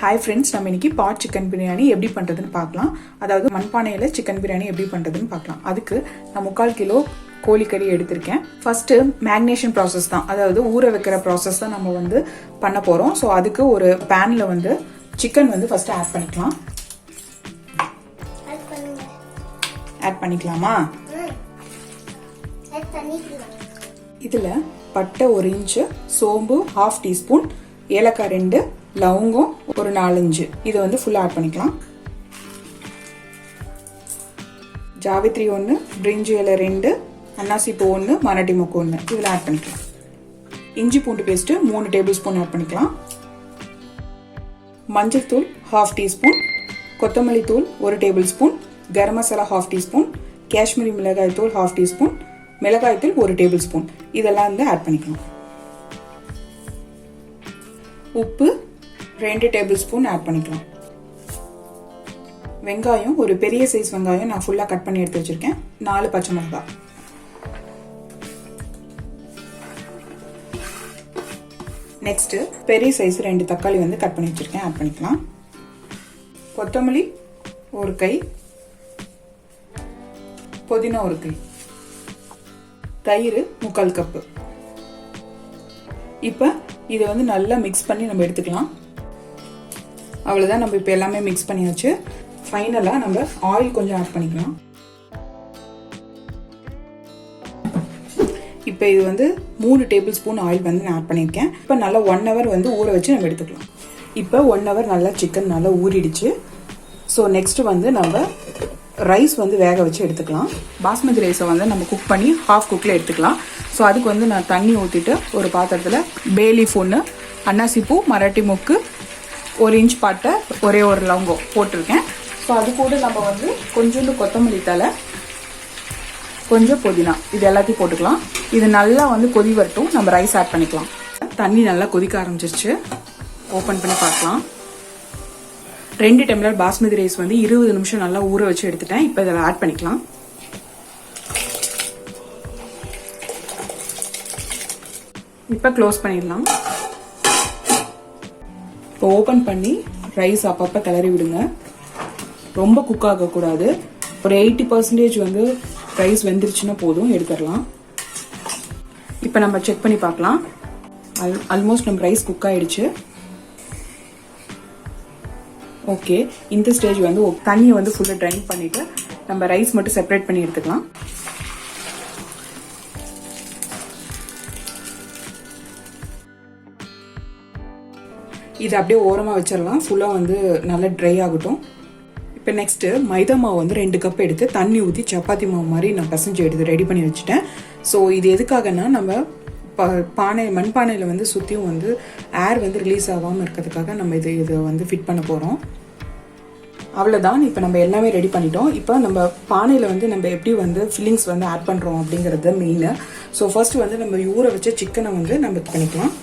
Hi friends, நம்ம இன்னைக்கு பாட் chicken biryani எப்படி பண்றதுன்னு பார்க்கலாம். அதாவது மண்பானையில சிக்கன் பிரியாணி எப்படி பண்றதுன்னு பார்க்கலாம். அதுக்கு நான் 3/4 கிலோ கோழிக்கறி எடுத்திருக்கேன். ஃபர்ஸ்ட் மேரினேஷன் process தான். அதாவது ஊற வைக்கிற process தான் நம்ம வந்து பண்ண போறோம். சோ அதுக்கு ஒரு panல வந்து சிக்கன் வந்து ஃபர்ஸ்ட் ஆட் பண்ணிக்கலாம். ஆட் பண்ணிக்கலாமா? இதுல பட்டை 1 இன்ச், சோம்பு 1/2 டீஸ்பூன், ஏலக்காய் 2, லவங்கம் ஒரு 4-5 இதை வந்து ஃபுல்லா ஆட் பண்ணிக்கலாம். ஜாவித்ரி 1, பிரிஞ்சி இலை 2, அன்னாசி பூ 1, மராட்டி மொக்கு 1 இதில் ஆட் பண்ணிக்கலாம். இஞ்சி பூண்டு பேஸ்ட் 3 டேபிள் ஸ்பூன் ஆட் பண்ணிக்கலாம். மஞ்சள் தூள் 1/2 டீஸ்பூன், கொத்தமல்லி தூள் 1 table spoon, garam masala 1/2 teaspoon, Kashmiri மிளகாய் தூள் 1/2 டீஸ்பூன், மிளகாய் தூள் 1 டேபிள் ஸ்பூன் இதெல்லாம் வந்து ஆட் பண்ணிக்கலாம். உப்பு 2 டேபிள் ஸ்பூன் ஆட் பண்ணிக்கலாம். வெங்காயம் ஒரு பெரிய சைஸ் வெங்காயம் நான் ஃபுல்லா கட் பண்ணி எடுத்து வச்சிருக்கேன். 4 பச்சை மிளகாய். நெக்ஸ்ட் பெரிய சைஸ் 2 தக்காளி வந்து கட் பண்ணி வச்சிருக்கேன், ஆட் பண்ணிக்கலாம். கொத்தமல்லி 1 கை, புதினா 1 கை, தயிர் 3/4 கப். இப்போ இதை வந்து நல்லா மிக்ஸ் பண்ணி நம்ம எடுத்துக்கலாம். அவ்வளவுதான், நம்ம இப்போ எல்லாமே மிக்ஸ் பண்ணியாச்சு. ஃபைனலா நம்ம ஆயில் கொஞ்சம் ஆட் பண்ணிக்கலாம். இப்போ இது வந்து 3 டேபிள் ஸ்பூன் ஆயில் வந்து நான் ஆட் பண்ணியிருக்கேன். இப்போ நல்லா 1 hour வந்து ஊற வச்சு நம்ம எடுத்துக்கலாம். இப்போ 1 hour நல்லா சிக்கன் நல்லா ஊறிடுச்சு. ஸோ நெக்ஸ்ட் வந்து நம்ம ரைஸ் வந்து வேக வச்சு எடுத்துக்கலாம். பாஸ்மதி ரைஸை வந்து நம்ம குக் பண்ணி ஹாஃப் குக்கில் எடுத்துக்கலாம். ஸோ அதுக்கு வந்து நான் தண்ணி ஊற்றிட்டு ஒரு பாத்திரத்தில் பே லீஃப் 1, அன்னாசி பூ, மராட்டி மொக்கு, 1 இன்ச் பட்டை, ஒரே ஒரு லவங்கம் போட்டிருக்கேன். ஸோ அது கூட நம்ம வந்து கொஞ்சோண்டு கொத்தமல்லி தழை, கொஞ்சம் புதினா இது எல்லாத்தையும் போட்டுக்கலாம். இது நல்லா வந்து கொதி வரட்டும், நம்ம ரைஸ் ஆட் பண்ணிக்கலாம். தண்ணி நல்லா கொதிக்க ஆரம்பிச்சிருச்சு. ஓப்பன் பண்ணி பார்க்கலாம். 2 டம்ளர் பாஸ்மதி ரைஸ் வந்து 20 நிமிஷம் நல்லா ஊற வச்சு எடுத்துட்டேன். இப்போ இதில் ஆட் பண்ணிக்கலாம். இப்போ க்ளோஸ் பண்ணிடலாம். இப்போ ஓப்பன் பண்ணி ரைஸ் அப்பப்போ கிளறி விடுங்க. ரொம்ப குக் ஆகக்கூடாது. ஒரு 80% வந்து ரைஸ் வெந்துருச்சுன்னா போதும், எடுத்துடலாம். இப்போ நம்ம செக் பண்ணி பார்க்கலாம். ஆல்மோஸ்ட் நம்ம ரைஸ் குக் ஆயிடுச்சு. ஓகே, இந்த ஸ்டேஜ் வந்து தண்ணியை வந்து ஃபுல்லாக ட்ரைன் பண்ணிட்டு நம்ம ரைஸ் மட்டும் செப்பரேட் பண்ணி எடுத்துக்கலாம். இது அப்படியே ஓரமாக வச்சிடலாம். ஃபுல்லாக வந்து நல்லா ட்ரை ஆகட்டும். இப்போ நெக்ஸ்ட் மைதா மாவு வந்து 2 கப் எடுத்து தண்ணி ஊற்றி சப்பாத்தி மாவு மாதிரி நான் பசஞ்சு எடுத்து ரெடி பண்ணி வச்சுட்டேன். ஸோ இது எதுக்காகனா நம்ம மண்பானையில் வந்து சுற்றியும் வந்து ஏர் வந்து ரிலீஸ் ஆகாமல் இருக்கிறதுக்காக நம்ம இதை வந்து ஃபிட் பண்ண போகிறோம். அவ்வளோதான். இப்போ நம்ம எல்லாமே ரெடி பண்ணிட்டோம். இப்போ நம்ம பானையில் வந்து நம்ம எப்படி வந்து ஃபில்லிங்ஸ் வந்து ஆட் பண்ணுறோம் அப்படிங்கிறது மெயின். ஸோ ஃபர்ஸ்ட் வந்து நம்ம ஊற வச்ச சிக்கனை வந்து நம்ம பண்ணிக்கலாம்.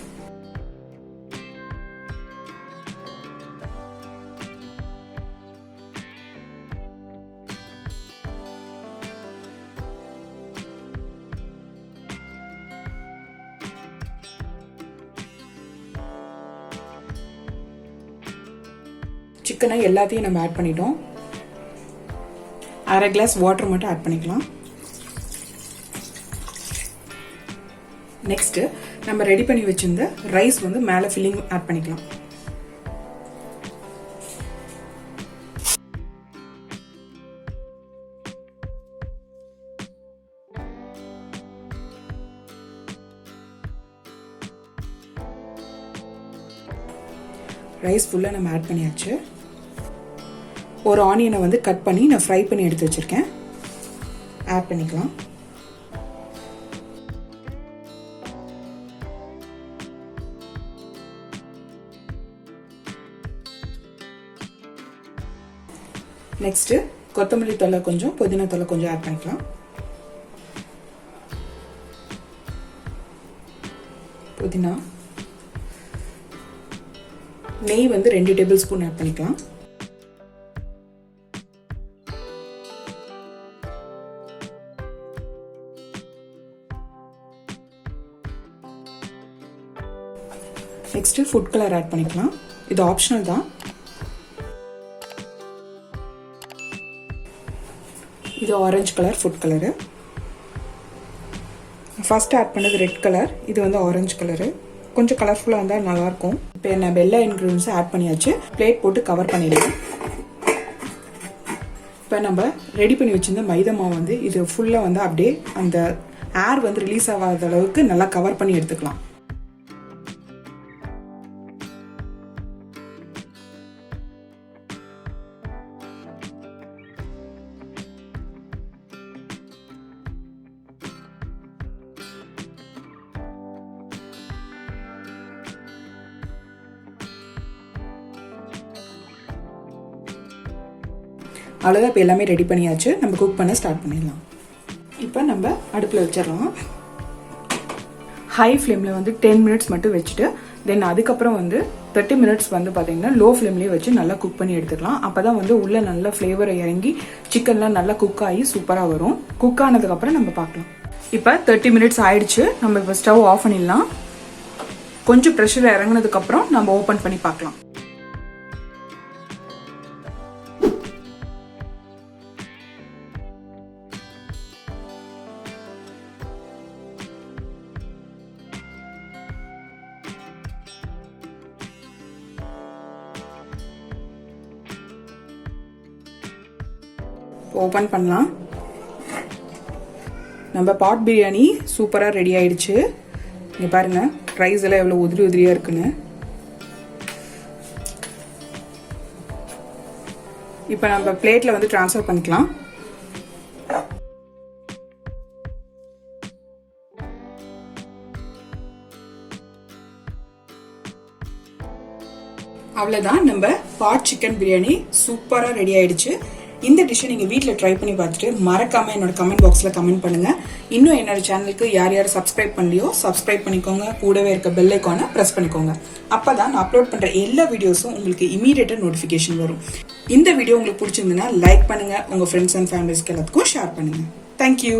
சிக்கனை எல்லாத்தையும் நம்ம ஆட் பண்ணிட்டோம். 1/2 கிளாஸ் வாட்டர் மட்டும் ஆட் பண்ணிக்கலாம். நெக்ஸ்ட் நம்ம ரெடி பண்ணி வச்சிருந்த ரைஸ் வந்து மேலே ஃபில்லிங் ஆட் பண்ணிக்கலாம். ரைஸ் ஃபுல்லாக நம்ம ஆட் பண்ணியாச்சு. ஒரு ஆனியனை வந்து கட் பண்ணி நான் ஃப்ரை பண்ணி எடுத்து வச்சிருக்கேன், ஆட் பண்ணிக்கலாம். நெக்ஸ்ட் கொத்தமல்லி தழை கொஞ்சம், புதினா தழை கொஞ்சம் ஆட் பண்ணிக்கலாம். புதினா, நெய் வந்து 2 டேபிள் ஸ்பூன் ஆட் பண்ணிக்கலாம். நெக்ஸ்ட் ஃபுட் கலர் ஆட் பண்ணிக்கலாம். இது ஆப்ஷனல் தான். இது orange colour food colour. First add பண்ணது ரெட் கலர், இது வந்து ஆரஞ்சு கலரு. கொஞ்சம் கலர்ஃபுல்லாக இருந்தால் நல்லாயிருக்கும். இப்போ நான் எல்லா இன்க்ரீடியன்ஸும் ஆட் பண்ணியாச்சு. பிளேட் போட்டு கவர் பண்ணிடலாம். இப்போ நம்ம ரெடி பண்ணி வச்சிருந்த மைதா மாவு வந்து இது ஃபுல்லாக வந்து அப்படியே அந்த ஏர் வந்து ரிலீஸ் ஆகாத அளவுக்கு நல்லா கவர் பண்ணி எடுத்துக்கலாம். அவ்வளோதான். இப்போ எல்லாமே ரெடி பண்ணியாச்சு. நம்ம குக் பண்ண ஸ்டார்ட் பண்ணிடலாம். இப்போ நம்ம அடுப்பில் வச்சிடலாம். ஹை ஃப்ளேமில் வந்து 10 மினிட்ஸ் மட்டும் வச்சுட்டு தென் அதுக்கப்புறம் வந்து 30 மினிட்ஸ் வந்து பார்த்தீங்கன்னா லோ ஃப்ளேம்லேயே வச்சு நல்லா குக் பண்ணி எடுத்துக்கலாம். அப்போ தான் வந்து உள்ளே நல்லா ஃப்ளேவர் இறங்கி சிக்கன்லாம் நல்லா குக் ஆகி சூப்பராக வரும். குக் ஆனதுக்கப்புறம் நம்ம பார்க்கலாம். இப்போ 30 மினிட்ஸ் ஆயிடுச்சு. நம்ம இப்போ ஸ்டவ் ஆஃப் பண்ணிடலாம். கொஞ்சம் ப்ரெஷர் இறங்கினதுக்கப்புறம் நம்ம ஓப்பன் பண்ணி பார்க்கலாம். ஓப்பன் பண்ணலாம். நம்ம பாட் பிரியாணி சூப்பராக ரெடி ஆயிடுச்சு. இங்கே பாருங்க ரைஸ் எல்லாம் எவ்வளோ உதிரி உதிரியாக இருக்குன்னு. இப்போ நம்ம பிளேட்டில் வந்து ட்ரான்ஸ்ஃபர் பண்ணிக்கலாம். அவ்வளோதான், நம்ம பாட் சிக்கன் பிரியாணி சூப்பராக ரெடி ஆயிடுச்சு. இந்த டிஷ்ஷை நீங்கள் வீட்டில் ட்ரை பண்ணி பார்த்துட்டு மறக்காமல் என்னோட கமெண்ட் பாக்ஸில் கமெண்ட் பண்ணுங்கள். இன்னும் என்னோட சேனலுக்கு யார் யார் சப்ஸ்கிரைப் பண்ணலையோ சப்ஸ்கிரைப் பண்ணிக்கோங்க. கூடவே இருக்க பெல் ஐக்கானை ப்ரெஸ் பண்ணிக்கோங்க. அப்போ தான் நான் அப்லோட் பண்ணுற எல்லா வீடியோஸும் உங்களுக்கு இமீடியட்டாக நோட்டிஃபிகேஷன் வரும். இந்த வீடியோ உங்களுக்கு பிடிச்சிருந்ததுன்னா லைக் பண்ணுங்கள். உங்கள் ஃப்ரெண்ட்ஸ் அண்ட் ஃபேமிலிஸ்க்கு எல்லாத்துக்கும் ஷேர் பண்ணுங்கள். தேங்க்யூ.